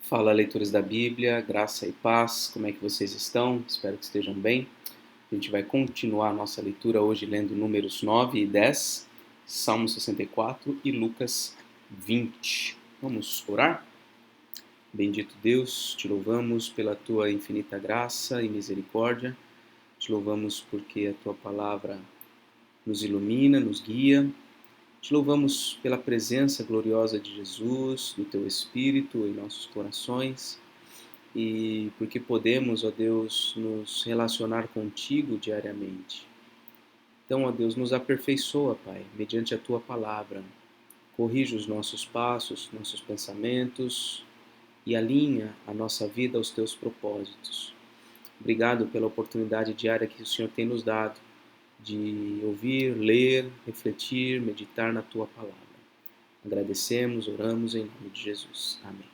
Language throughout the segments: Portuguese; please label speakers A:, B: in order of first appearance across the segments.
A: Fala, leitores da Bíblia, graça e paz, como é que vocês estão? Espero que estejam bem. A gente vai continuar a nossa leitura hoje lendo Números 9 e 10, Salmo 64 e Lucas 20. Vamos orar? Bendito Deus, te louvamos pela tua infinita graça e misericórdia. Te louvamos porque a tua palavra nos ilumina, nos guia. Te louvamos pela presença gloriosa de Jesus, do teu Espírito em nossos corações. E porque podemos, ó Deus, nos relacionar contigo diariamente. Então, ó Deus, nos aperfeiçoa, Pai, mediante a tua palavra. Corrige os nossos passos, nossos pensamentos e alinha a nossa vida aos teus propósitos. Obrigado pela oportunidade diária que o Senhor tem nos dado de ouvir, ler, refletir, meditar na tua palavra. Agradecemos, oramos em nome de Jesus. Amém.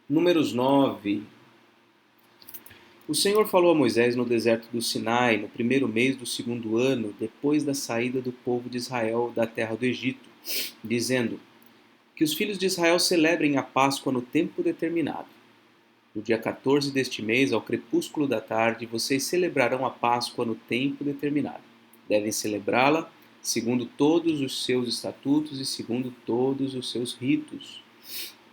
A: Números 9. O Senhor falou a Moisés no deserto do Sinai, no primeiro mês do segundo ano, depois da saída do povo de Israel da terra do Egito, dizendo: Que os filhos de Israel celebrem a Páscoa no tempo determinado. No dia 14 deste mês, ao crepúsculo da tarde, vocês celebrarão a Páscoa no tempo determinado. Devem celebrá-la segundo todos os seus estatutos e segundo todos os seus ritos.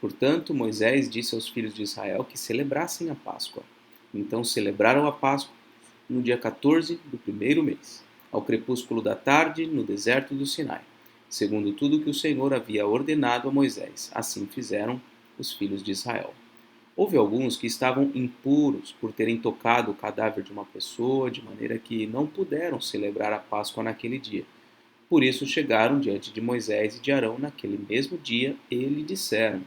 A: Portanto, Moisés disse aos filhos de Israel que celebrassem a Páscoa. Então celebraram a Páscoa no dia 14 do primeiro mês, ao crepúsculo da tarde, no deserto do Sinai, segundo tudo que o Senhor havia ordenado a Moisés. Assim fizeram os filhos de Israel. Houve alguns que estavam impuros por terem tocado o cadáver de uma pessoa, de maneira que não puderam celebrar a Páscoa naquele dia. Por isso chegaram diante de Moisés e de Arão naquele mesmo dia e lhe disseram: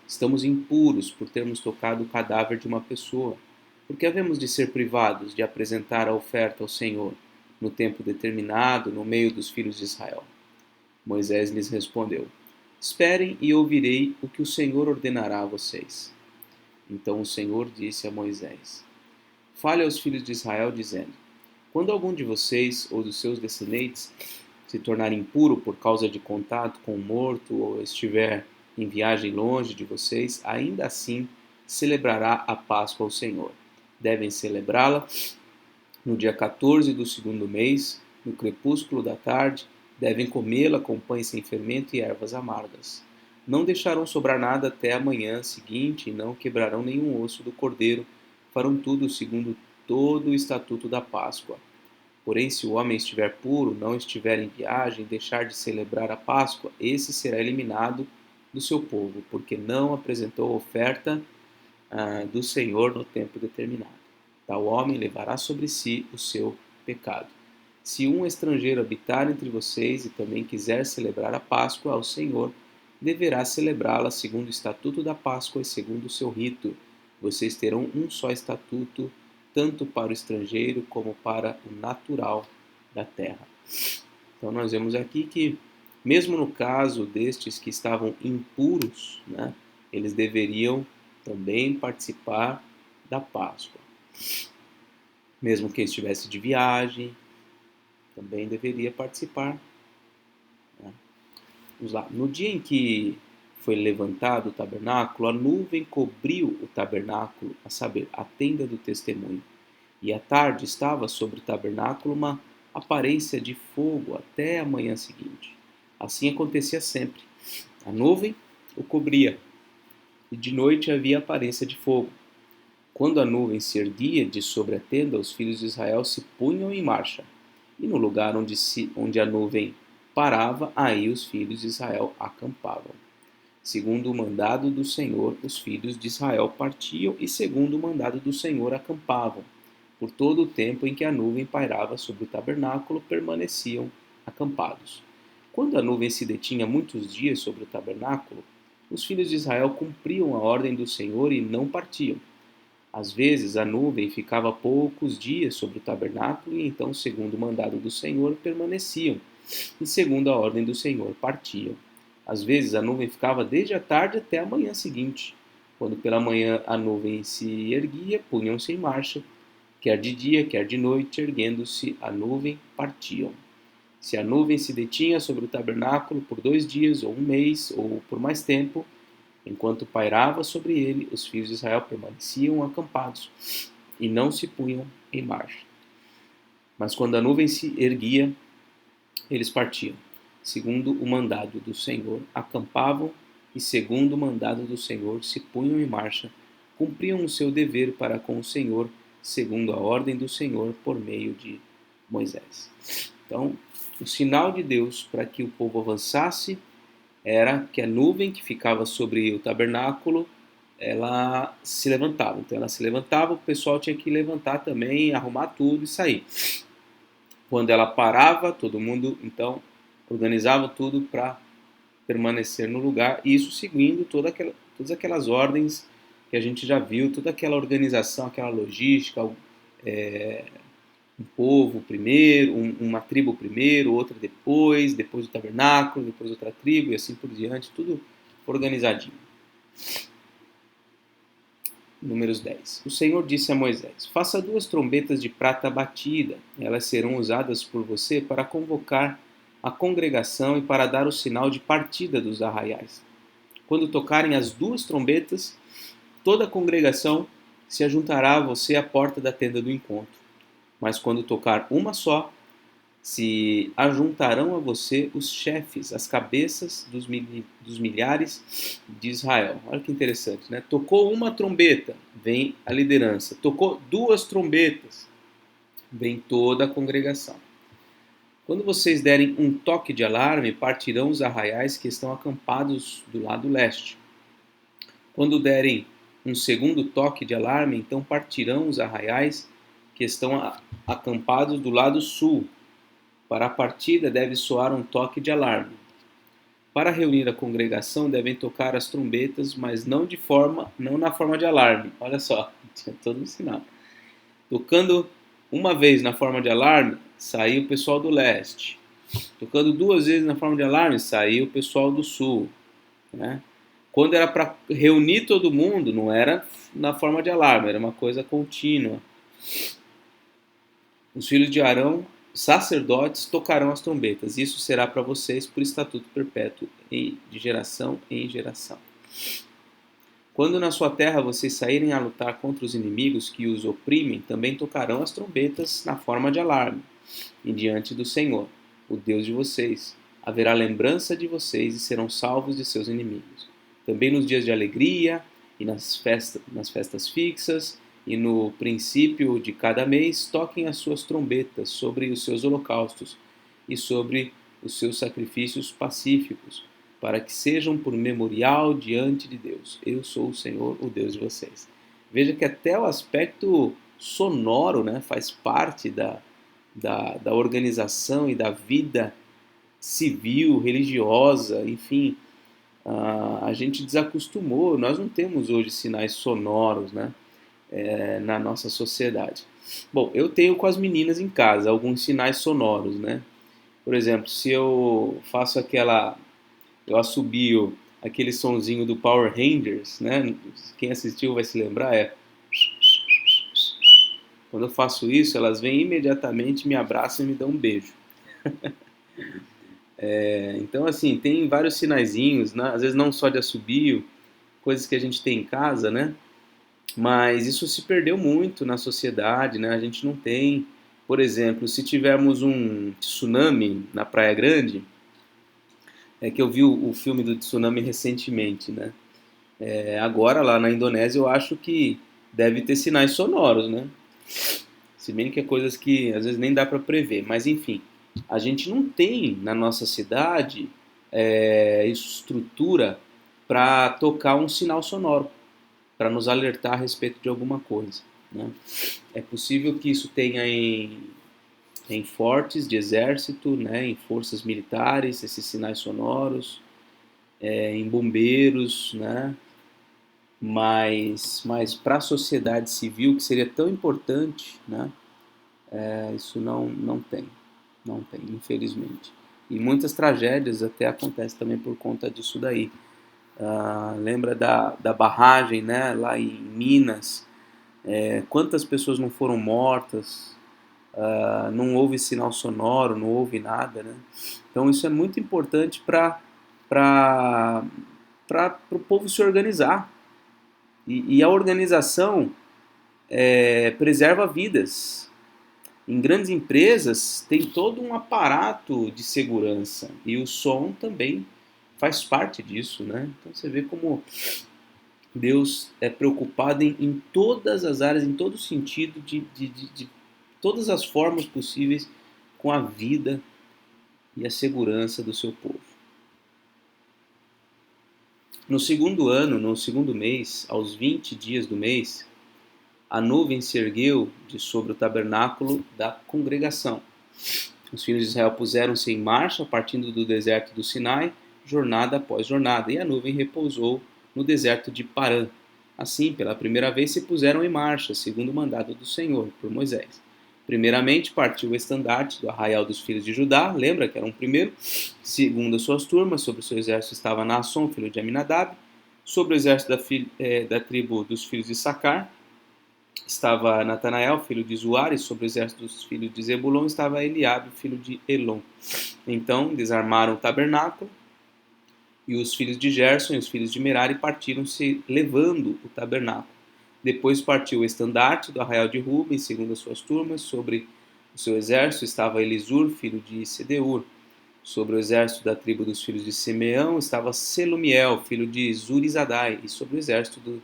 A: Estamos impuros por termos tocado o cadáver de uma pessoa. Por que havemos de ser privados de apresentar a oferta ao Senhor no tempo determinado no meio dos filhos de Israel? Moisés lhes respondeu: Esperem e ouvirei o que o Senhor ordenará a vocês. Então o Senhor disse a Moisés: Fale aos filhos de Israel, dizendo: Quando algum de vocês ou dos seus descendentes se tornar impuro por causa de contato com um morto ou estiver em viagem longe de vocês, ainda assim celebrará a Páscoa ao Senhor. Devem celebrá-la no dia 14 do segundo mês, no crepúsculo da tarde, devem comê-la com pães sem fermento e ervas amargas. Não deixarão sobrar nada até a manhã seguinte e não quebrarão nenhum osso do cordeiro. Farão tudo segundo todo o estatuto da Páscoa. Porém, se o homem estiver puro, não estiver em viagem, deixar de celebrar a Páscoa, esse será eliminado do seu povo, porque não apresentou a oferta do Senhor no tempo determinado. Tal homem levará sobre si o seu pecado. Se um estrangeiro habitar entre vocês e também quiser celebrar a Páscoa ao Senhor, deverá celebrá-la segundo o estatuto da Páscoa e segundo o seu rito. Vocês terão um só estatuto, tanto para o estrangeiro como para o natural da terra. Então nós vemos aqui que, mesmo no caso destes que estavam impuros, né, eles deveriam também participar da Páscoa. Mesmo quem estivesse de viagem, também deveria participar. Né? Vamos lá. No dia em que foi levantado o tabernáculo, a nuvem cobriu o tabernáculo, a saber, a tenda do testemunho. E à tarde estava sobre o tabernáculo uma aparência de fogo até a manhã seguinte. Assim acontecia sempre. A nuvem o cobria, e de noite havia aparência de fogo. Quando a nuvem se erguia de sobre a tenda, os filhos de Israel se punham em marcha. E no lugar onde a nuvem parava, aí os filhos de Israel acampavam. Segundo o mandado do Senhor, os filhos de Israel partiam e, segundo o mandado do Senhor, acampavam. Por todo o tempo em que a nuvem pairava sobre o tabernáculo, permaneciam acampados. Quando a nuvem se detinha muitos dias sobre o tabernáculo, os filhos de Israel cumpriam a ordem do Senhor e não partiam. Às vezes a nuvem ficava poucos dias sobre o tabernáculo e então, segundo o mandado do Senhor, permaneciam, e segundo a ordem do Senhor, partiam. Às vezes a nuvem ficava desde a tarde até a manhã seguinte. Quando pela manhã a nuvem se erguia, punham-se em marcha, quer de dia, quer de noite, erguendo-se a nuvem, partiam. Se a nuvem se detinha sobre o tabernáculo por 2 dias, ou um mês, ou por mais tempo, enquanto pairava sobre ele, os filhos de Israel permaneciam acampados e não se punham em marcha. Mas quando a nuvem se erguia, eles partiam. Segundo o mandado do Senhor, acampavam e, segundo o mandado do Senhor, se punham em marcha, cumpriam o seu dever para com o Senhor, segundo a ordem do Senhor, por meio de Moisés. Então, o sinal de Deus para que o povo avançasse era que a nuvem que ficava sobre o tabernáculo, ela se levantava. Então ela se levantava, o pessoal tinha que levantar também, arrumar tudo e sair. Quando ela parava, todo mundo então organizava tudo para permanecer no lugar, e isso seguindo todas aquelas ordens que a gente já viu, toda aquela organização, aquela logística, um povo primeiro, uma tribo primeiro, outra depois do tabernáculo, depois outra tribo e assim por diante, tudo organizadinho. Números 10. O Senhor disse a Moisés: Faça 2 trombetas de prata batida, elas serão usadas por você para convocar a congregação e para dar o sinal de partida dos arraiais. Quando tocarem as 2 trombetas, toda a congregação se ajuntará a você à porta da tenda do encontro. Mas quando tocar uma só, se ajuntarão a você os chefes, as cabeças dos milhares de Israel. Olha que interessante, né? Tocou uma trombeta, vem a liderança. Tocou 2 trombetas, vem toda a congregação. Quando vocês derem um toque de alarme, partirão os arraiais que estão acampados do lado leste. Quando derem um segundo toque de alarme, então partirão os arraiais que estão acampados do lado sul. Para a partida deve soar um toque de alarme. Para reunir a congregação devem tocar as trombetas, mas não na forma de alarme. Olha só, tinha todo um sinal. Tocando uma vez na forma de alarme, saiu o pessoal do leste. Tocando 2 vezes na forma de alarme, saiu o pessoal do sul. Né? Quando era para reunir todo mundo, não era na forma de alarme, era uma coisa contínua. Os filhos de Arão, sacerdotes, tocarão as trombetas. Isso será para vocês por estatuto perpétuo, de geração em geração. Quando na sua terra vocês saírem a lutar contra os inimigos que os oprimem, também tocarão as trombetas na forma de alarme. E diante do Senhor, o Deus de vocês, haverá lembrança de vocês e serão salvos de seus inimigos. Também nos dias de alegria e nas festas fixas, e no princípio de cada mês toquem as suas trombetas sobre os seus holocaustos e sobre os seus sacrifícios pacíficos, para que sejam por memorial diante de Deus. Eu sou o Senhor, o Deus de vocês. Veja que até o aspecto sonoro, né, faz parte da organização e da vida civil, religiosa, enfim. A gente desacostumou, nós não temos hoje sinais sonoros, né? Na nossa sociedade. Bom, eu tenho com as meninas em casa alguns sinais sonoros, né? Por exemplo, se eu faço eu assobio aquele sonzinho do Power Rangers, né? Quem assistiu vai se lembrar, quando eu faço isso, elas vêm imediatamente, me abraçam e me dão um beijo. Então, assim, tem vários sinaizinhos, né? Às vezes não só de assobio, coisas que a gente tem em casa, né? Mas isso se perdeu muito na sociedade, né? A gente não tem, por exemplo, se tivermos um tsunami na Praia Grande, é que eu vi o filme do tsunami recentemente, né? Agora lá na Indonésia eu acho que deve ter sinais sonoros, né? Se bem que é coisas que às vezes nem dá para prever, mas enfim, a gente não tem na nossa cidade estrutura para tocar um sinal sonoro, para nos alertar a respeito de alguma coisa. Né? É possível que isso tenha em fortes de exército, né, em forças militares, esses sinais sonoros, em bombeiros, né, mas para a sociedade civil, que seria tão importante, né, isso não tem, infelizmente. E muitas tragédias até acontecem também por conta disso daí. Lembra da barragem, né, lá em Minas? Quantas pessoas não foram mortas não houve sinal sonoro, não houve nada, né? Então isso é muito importante para o povo se organizar. E a organização preserva vidas. Em grandes empresas tem todo um aparato de segurança e o som também faz parte disso, né? Então você vê como Deus é preocupado em todas as áreas, em todo sentido, de todas as formas possíveis com a vida e a segurança do seu povo. No segundo ano, no segundo mês, aos 20 dias do mês, a nuvem se ergueu de sobre o tabernáculo da congregação. Os filhos de Israel puseram-se em marcha, partindo do deserto do Sinai, jornada após jornada, e a nuvem repousou no deserto de Parã. Assim, pela primeira vez se puseram em marcha, segundo o mandado do Senhor, por Moisés. Primeiramente partiu o estandarte do arraial dos filhos de Judá, lembra que era um primeiro, segundo as suas turmas, sobre o seu exército estava Naasson, filho de Aminadab, sobre o exército da tribo dos filhos de Sacar, estava Natanael, filho de Zuar, e sobre o exército dos filhos de Zebulon estava Eliabe, filho de Elon. Então desarmaram o tabernáculo, e os filhos de Gerson e os filhos de Merari partiram-se levando o tabernáculo. Depois partiu o estandarte do arraial de Ruben, segundo as suas turmas. Sobre o seu exército estava Elisur, filho de Sedeur. Sobre o exército da tribo dos filhos de Simeão estava Selumiel, filho de Zurizadai. E sobre o exército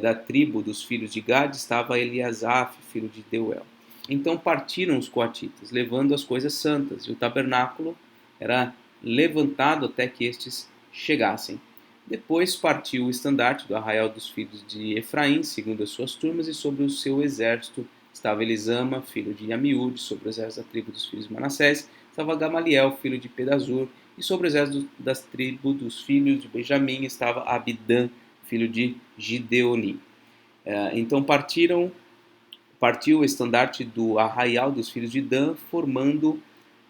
A: da tribo dos filhos de Gad estava Eliasaf, filho de Deuel. Então partiram os coatitas, levando as coisas santas, e o tabernáculo era levantado até que estes chegassem. Depois partiu o estandarte do arraial dos filhos de Efraim, segundo as suas turmas, e sobre o seu exército estava Elisama, filho de Amiúde. Sobre o exército da tribo dos filhos de Manassés estava Gamaliel, filho de Pedazur, e sobre o exército das tribos dos filhos de Benjamim estava Abidã, filho de Gideoni. Então partiu o estandarte do arraial dos filhos de Dan, formando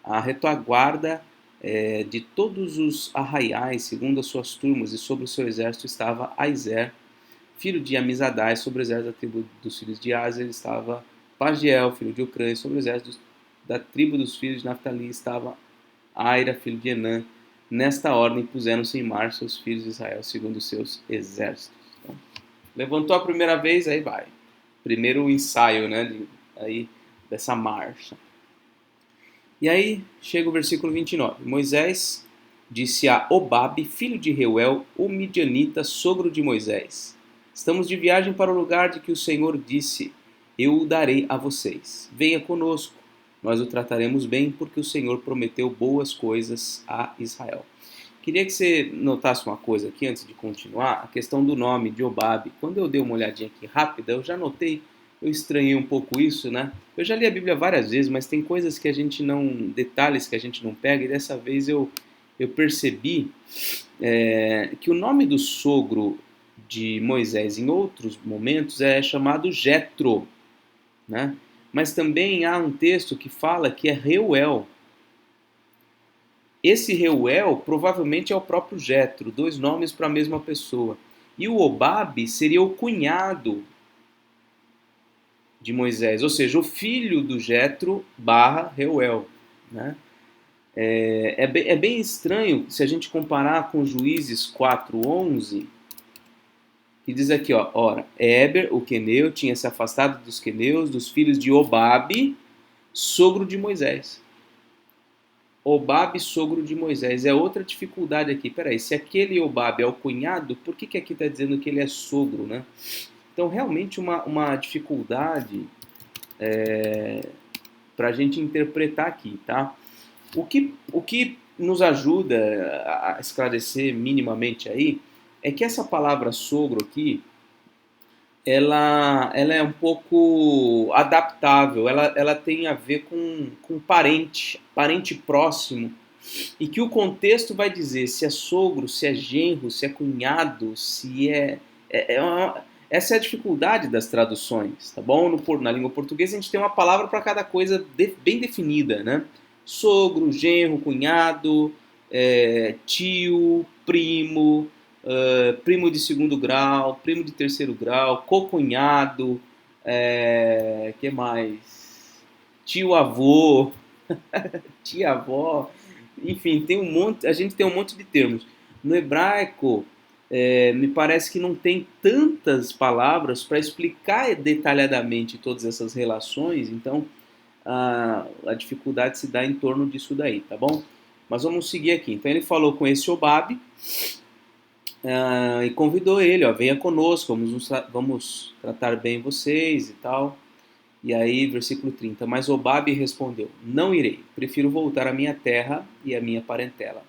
A: a retaguarda de todos os arraiais, segundo as suas turmas, e sobre o seu exército estava Aizer, filho de Amizadai. Sobre o exército da tribo dos filhos de Azer estava Pagiel, filho de Ocrã, e sobre o exército da tribo dos filhos de Naftali estava Aira, filho de Enã. Nesta ordem puseram-se em marcha os filhos de Israel segundo os seus exércitos. Então, levantou a primeira vez, aí vai. Primeiro ensaio, né, aí, dessa marcha. E aí chega o versículo 29. Moisés disse a Obabe, filho de Reuel, o midianita, sogro de Moisés: estamos de viagem para o lugar de que o Senhor disse: eu o darei a vocês. Venha conosco, nós o trataremos bem, porque o Senhor prometeu boas coisas a Israel. Queria que você notasse uma coisa aqui antes de continuar, a questão do nome de Obabe. Quando eu dei uma olhadinha aqui rápida, eu já notei, eu estranhei um pouco isso, né? Eu já li a Bíblia várias vezes, mas tem coisas que a gente não, detalhes que a gente não pega, e dessa vez eu percebi que o nome do sogro de Moisés em outros momentos é chamado Jetro, né? Mas também há um texto que fala que é Reuel. Esse Reuel provavelmente é o próprio Jetro, dois nomes para a mesma pessoa. E o Obabe seria o cunhado de Moisés, ou seja, o filho do Jetro barra Reuel, né? É bem estranho se a gente comparar com Juízes 4:11, que diz aqui, ó, ora, Éber, o queneu, tinha se afastado dos queneus, dos filhos de Obabe, sogro de Moisés. Obabe, sogro de Moisés. É outra dificuldade aqui. Peraí, se aquele Obabe é o cunhado, por que aqui está dizendo que ele é sogro, né? Então, realmente uma dificuldade para a gente interpretar aqui, tá? O que nos ajuda a esclarecer minimamente aí é que essa palavra sogro aqui, ela é um pouco adaptável, ela tem a ver com parente, parente próximo, e que o contexto vai dizer se é sogro, se é genro, se é cunhado, se essa é a dificuldade das traduções, tá bom? Na língua portuguesa a gente tem uma palavra para cada coisa bem definida, né? Sogro, genro, cunhado, tio, primo, primo de segundo grau, primo de terceiro grau, cocunhado, que mais? tio-avô, tia-avó, enfim, tem um monte, a gente tem um monte de termos. No hebraico, me parece que não tem tantas palavras para explicar detalhadamente todas essas relações, então a dificuldade se dá em torno disso daí, tá bom? Mas vamos seguir aqui. Então ele falou com esse Obabe e convidou ele, ó, venha conosco, vamos tratar bem vocês e tal. E aí, versículo 30, mas Obabe respondeu, não irei, prefiro voltar à minha terra e à minha parentela.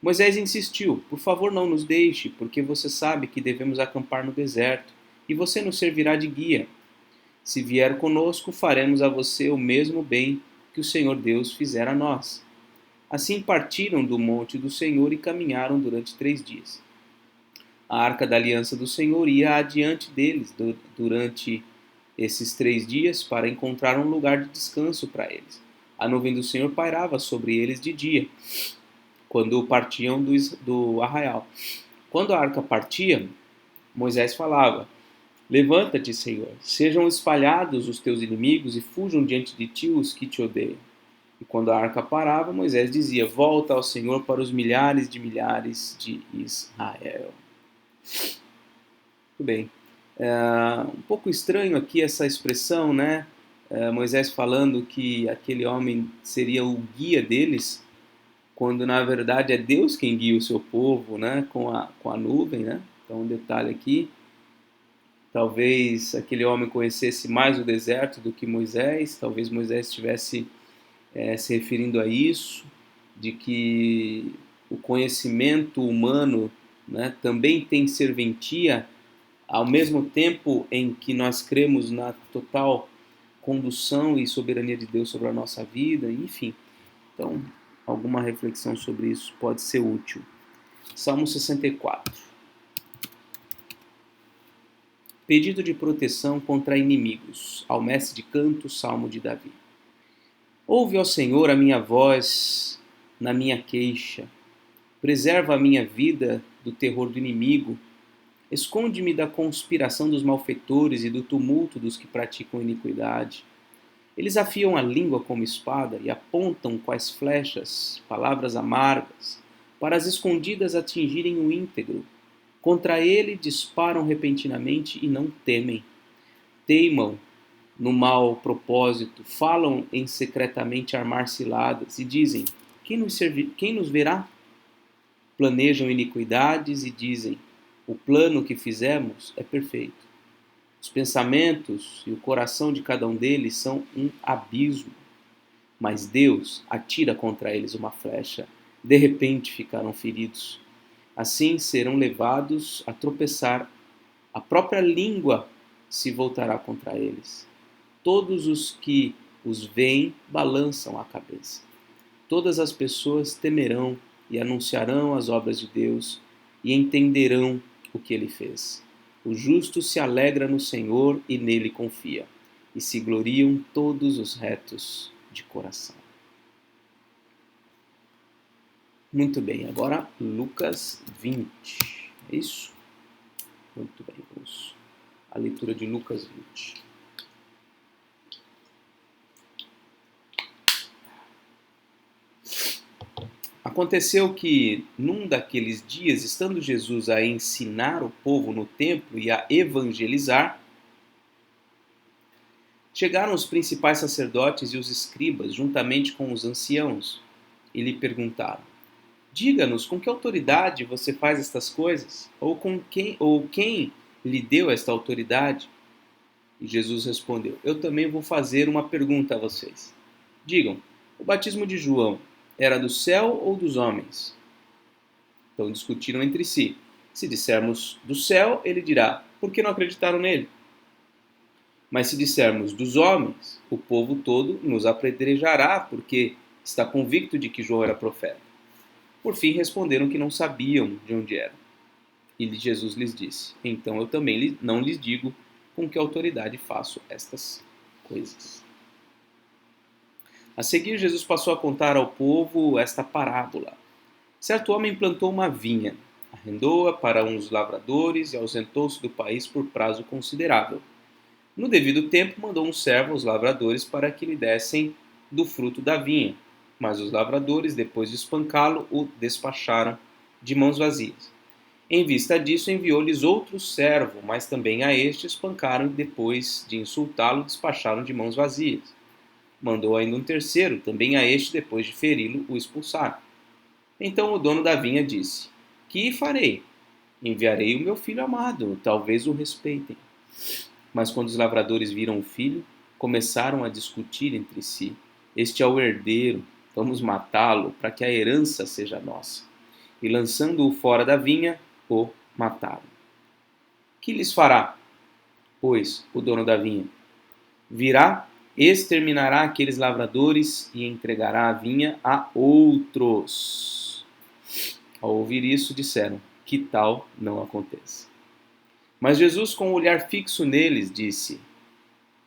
A: Moisés insistiu, por favor não nos deixe, porque você sabe que devemos acampar no deserto, e você nos servirá de guia. Se vier conosco, faremos a você o mesmo bem que o Senhor Deus fizera a nós. Assim partiram do monte do Senhor e caminharam durante 3 dias. A arca da aliança do Senhor ia adiante deles durante esses 3 dias para encontrar um lugar de descanso para eles. A nuvem do Senhor pairava sobre eles de dia, quando partiam do arraial. Quando a arca partia, Moisés falava, levanta-te, Senhor, sejam espalhados os teus inimigos e fujam diante de ti os que te odeiam. E quando a arca parava, Moisés dizia, volta ao Senhor para os milhares de Israel. Muito bem. Um pouco estranho aqui essa expressão, né? Moisés falando que aquele homem seria o guia deles, quando na verdade é Deus quem guia o seu povo, né? Com a nuvem, né? Então um detalhe aqui, talvez aquele homem conhecesse mais o deserto do que Moisés, talvez Moisés estivesse se referindo a isso, de que o conhecimento humano, né, também tem serventia, ao mesmo tempo em que nós cremos na total condução e soberania de Deus sobre a nossa vida, enfim. Então, alguma reflexão sobre isso pode ser útil. Salmo 64. Pedido de proteção contra inimigos. Ao mestre de canto, Salmo de Davi. Ouve, ó Senhor, a minha voz na minha queixa. Preserva a minha vida do terror do inimigo. Esconde-me da conspiração dos malfeitores e do tumulto dos que praticam iniquidade. Eles afiam a língua como espada e apontam quais flechas, palavras amargas, para as escondidas atingirem o íntegro. Contra ele disparam repentinamente e não temem. Teimam no mau propósito, falam em secretamente armar ciladas e dizem, quem nos verá? Planejam iniquidades e dizem, o plano que fizemos é perfeito. Os pensamentos e o coração de cada um deles são um abismo. Mas Deus atira contra eles uma flecha. De repente ficarão feridos. Assim serão levados a tropeçar. A própria língua se voltará contra eles. Todos os que os veem balançam a cabeça. Todas as pessoas temerão e anunciarão as obras de Deus e entenderão o que ele fez. O justo se alegra no Senhor e nele confia, e se gloriam todos os retos de coração. Muito bem, agora Lucas 20. É isso? Muito bem, vamos à leitura de Lucas 20. Aconteceu que, num daqueles dias, estando Jesus a ensinar o povo no templo e a evangelizar, chegaram os principais sacerdotes e os escribas, juntamente com os anciãos, e lhe perguntaram, diga-nos com que autoridade você faz estas coisas? Ou quem lhe deu esta autoridade? E Jesus respondeu, eu também vou fazer uma pergunta a vocês. Digam, o batismo de João era do céu ou dos homens? Então discutiram entre si. Se dissermos do céu, ele dirá, por que não acreditaram nele? Mas se dissermos dos homens, o povo todo nos apedrejará, porque está convicto de que João era profeta. Por fim responderam que não sabiam de onde era. E Jesus lhes disse, então eu também não lhes digo com que autoridade faço estas coisas. A seguir, Jesus passou a contar ao povo esta parábola. Certo homem plantou uma vinha, arrendou-a para uns lavradores e ausentou-se do país por prazo considerável. No devido tempo, mandou um servo aos lavradores para que lhe dessem do fruto da vinha. Mas os lavradores, depois de espancá-lo, o despacharam de mãos vazias. Em vista disso, enviou-lhes outro servo, mas também a este espancaram e, depois de insultá-lo, despacharam de mãos vazias. Mandou ainda um terceiro, também a este, depois de feri-lo, o expulsaram. Então o dono da vinha disse: Que farei? Enviarei o meu filho amado, talvez o respeitem. Mas quando os lavradores viram o filho, começaram a discutir entre si. Este é o herdeiro, vamos matá-lo para que a herança seja nossa. E lançando-o fora da vinha, o mataram. Que lhes fará, pois, o dono da vinha? Virá, exterminará aqueles lavradores e entregará a vinha a outros. Ao ouvir isso, disseram: Que tal não aconteça? Mas Jesus, com um olhar fixo neles, disse: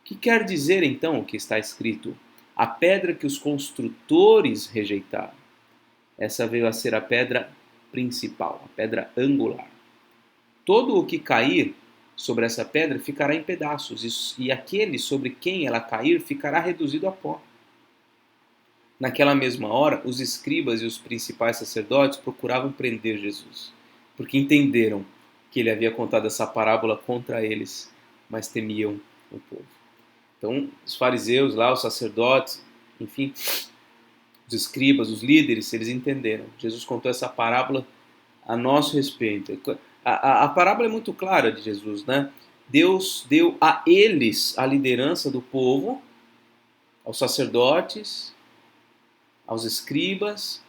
A: Que quer dizer então o que está escrito? A pedra que os construtores rejeitaram. Essa veio a ser a pedra principal, a pedra angular. Todo o que cair sobre essa pedra ficará em pedaços, e aquele sobre quem ela cair ficará reduzido a pó. Naquela mesma hora, os escribas e os principais sacerdotes procuravam prender Jesus, porque entenderam que ele havia contado essa parábola contra eles, mas temiam o povo. Então, os fariseus lá, os sacerdotes, enfim, os escribas, os líderes, eles entenderam. Jesus contou essa parábola a nosso respeito. A parábola é muito clara de Jesus, né? Deus deu a eles a liderança do povo, aos sacerdotes, aos escribas,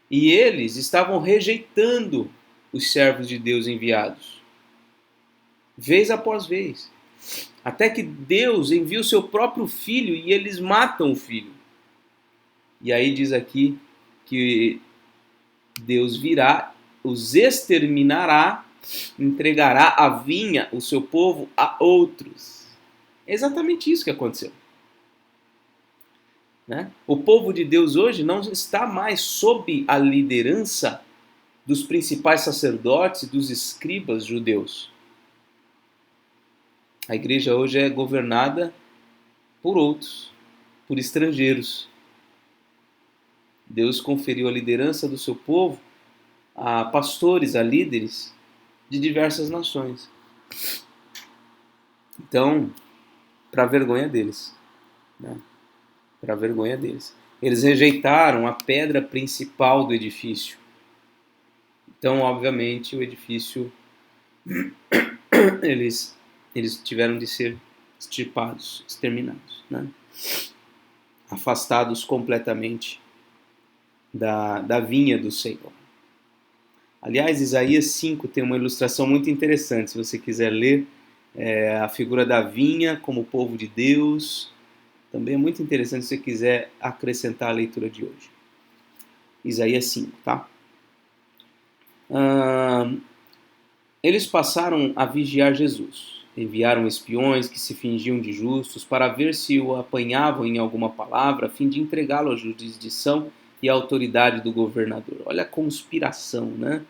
A: e eles estavam rejeitando os servos de Deus enviados, vez após vez, até que Deus envia o seu próprio filho e eles matam o filho. E aí diz aqui que Deus virá, os exterminará, entregará a vinha, o seu povo, a outros. É exatamente isso que aconteceu. Né? O povo de Deus hoje não está mais sob a liderança dos principais sacerdotes e dos escribas judeus. A igreja hoje é governada por outros, por estrangeiros. Deus conferiu a liderança do seu povo a pastores, a líderes de diversas nações. Então, para vergonha deles, né? Para vergonha deles. Eles rejeitaram a pedra principal do edifício. Então, obviamente, o edifício eles tiveram de ser extirpados, exterminados, né? Afastados completamente da vinha do Senhor. Aliás, Isaías 5 tem uma ilustração muito interessante, se você quiser ler, a figura da vinha como povo de Deus. Também é muito interessante se você quiser acrescentar a leitura de hoje. Isaías 5, tá? Eles passaram a vigiar Jesus. Enviaram espiões que se fingiam de justos para ver se o apanhavam em alguma palavra, a fim de entregá-lo à jurisdição e à autoridade do governador. Olha a conspiração, né?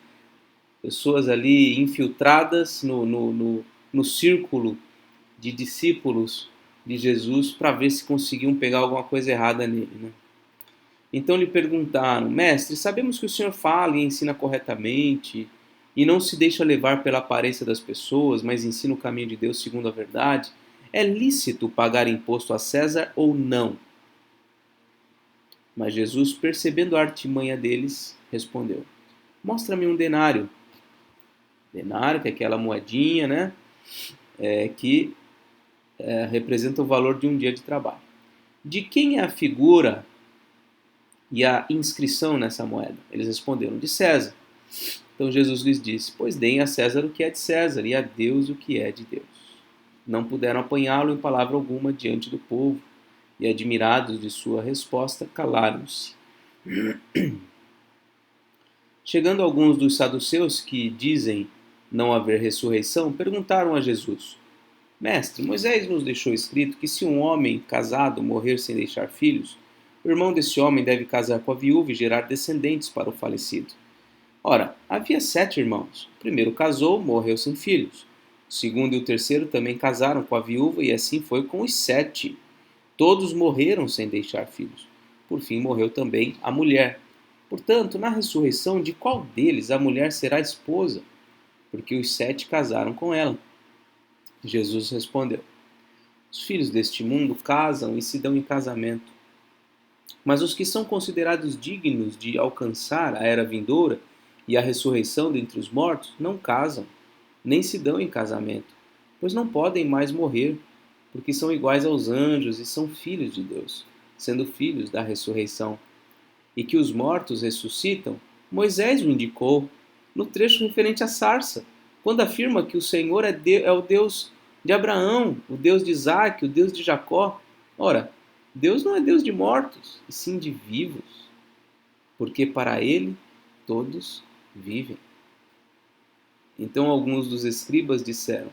A: Pessoas ali infiltradas no círculo de discípulos de Jesus para ver se conseguiam pegar alguma coisa errada nele, né? Então lhe perguntaram: Mestre, sabemos que o senhor fala e ensina corretamente e não se deixa levar pela aparência das pessoas, mas ensina o caminho de Deus segundo a verdade. É lícito pagar imposto a César ou não? Mas Jesus, percebendo a artimanha deles, respondeu: Mostra-me um denário. Denário, que é aquela moedinha, né? Que representa o valor de um dia de trabalho. De quem é a figura e a inscrição nessa moeda? Eles responderam: de César. Então Jesus lhes disse: Pois deem a César o que é de César e a Deus o que é de Deus. Não puderam apanhá-lo em palavra alguma diante do povo, e admirados de sua resposta, calaram-se. Chegando alguns dos saduceus que dizem não haver ressurreição, perguntaram a Jesus: Mestre, Moisés nos deixou escrito que se um homem casado morrer sem deixar filhos, o irmão desse homem deve casar com a viúva e gerar descendentes para o falecido. Ora, havia 7 irmãos. O primeiro casou, morreu sem filhos. O segundo e o terceiro também casaram com a viúva, e assim foi com os 7. Todos morreram sem deixar filhos. Por fim, morreu também a mulher. Portanto, na ressurreição, de qual deles a mulher será esposa? Porque os 7 casaram com ela. Jesus respondeu: Os filhos deste mundo casam e se dão em casamento. Mas os que são considerados dignos de alcançar a era vindoura e a ressurreição dentre os mortos não casam, nem se dão em casamento, pois não podem mais morrer, porque são iguais aos anjos e são filhos de Deus, sendo filhos da ressurreição. E que os mortos ressuscitam, Moisés o indicou no trecho referente à sarça, quando afirma que o Senhor é o Deus de Abraão, o Deus de Isaac, o Deus de Jacó. Ora, Deus não é Deus de mortos, e sim de vivos, porque para ele todos vivem. Então alguns dos escribas disseram: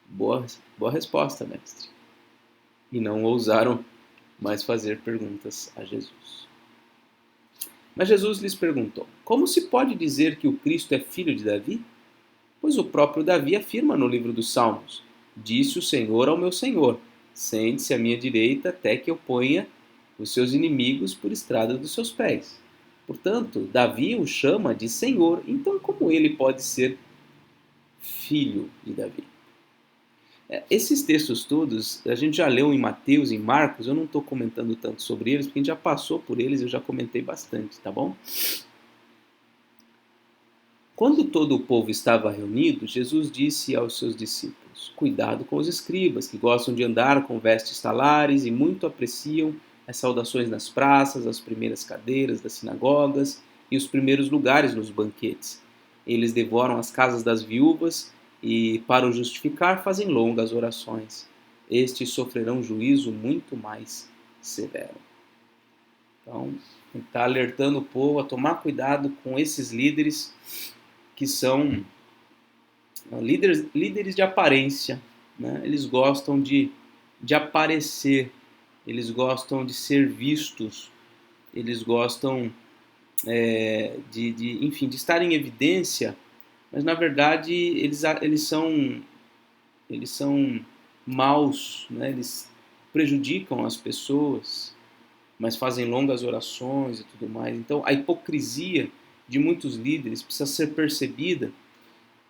A: boa resposta, mestre. E não ousaram mais fazer perguntas a Jesus. Mas Jesus lhes perguntou: Como se pode dizer que o Cristo é filho de Davi? Pois o próprio Davi afirma no livro dos Salmos: Disse o Senhor ao meu Senhor: Sente-se à minha direita até que eu ponha os seus inimigos por estrada dos seus pés. Portanto, Davi o chama de Senhor. Então, como ele pode ser filho de Davi? Esses textos todos, a gente já leu em Mateus, em Marcos, eu não estou comentando tanto sobre eles, porque a gente já passou por eles, eu já comentei bastante, tá bom? Quando todo o povo estava reunido, Jesus disse aos seus discípulos: Cuidado com os escribas, que gostam de andar com vestes talares e muito apreciam as saudações nas praças, as primeiras cadeiras das sinagogas e os primeiros lugares nos banquetes. Eles devoram as casas das viúvas e, para o justificar, fazem longas orações. Estes sofrerão juízo muito mais severo. Então, está alertando o povo a tomar cuidado com esses líderes que são líderes de aparência, né? Eles gostam de aparecer, eles gostam de ser vistos, eles gostam enfim, de estar em evidência, mas na verdade eles são maus, né? Eles prejudicam as pessoas, mas fazem longas orações e tudo mais. Então a hipocrisia de muitos líderes precisa ser percebida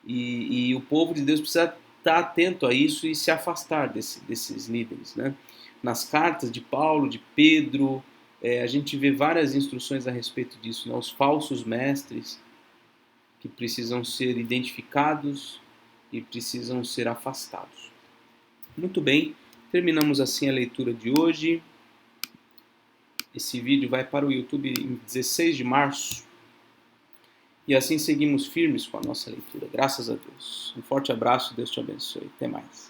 A: e o povo de Deus precisa estar atento a isso e se afastar desses líderes, né? Nas cartas de Paulo, de Pedro, a gente vê várias instruções a respeito disso, né? Os falsos mestres que precisam ser identificados e precisam ser afastados. Muito bem, terminamos assim a leitura de hoje. Esse vídeo vai para o YouTube em 16 de março. E assim seguimos firmes com a nossa leitura. Graças a Deus. Um forte abraço, Deus te abençoe. Até mais.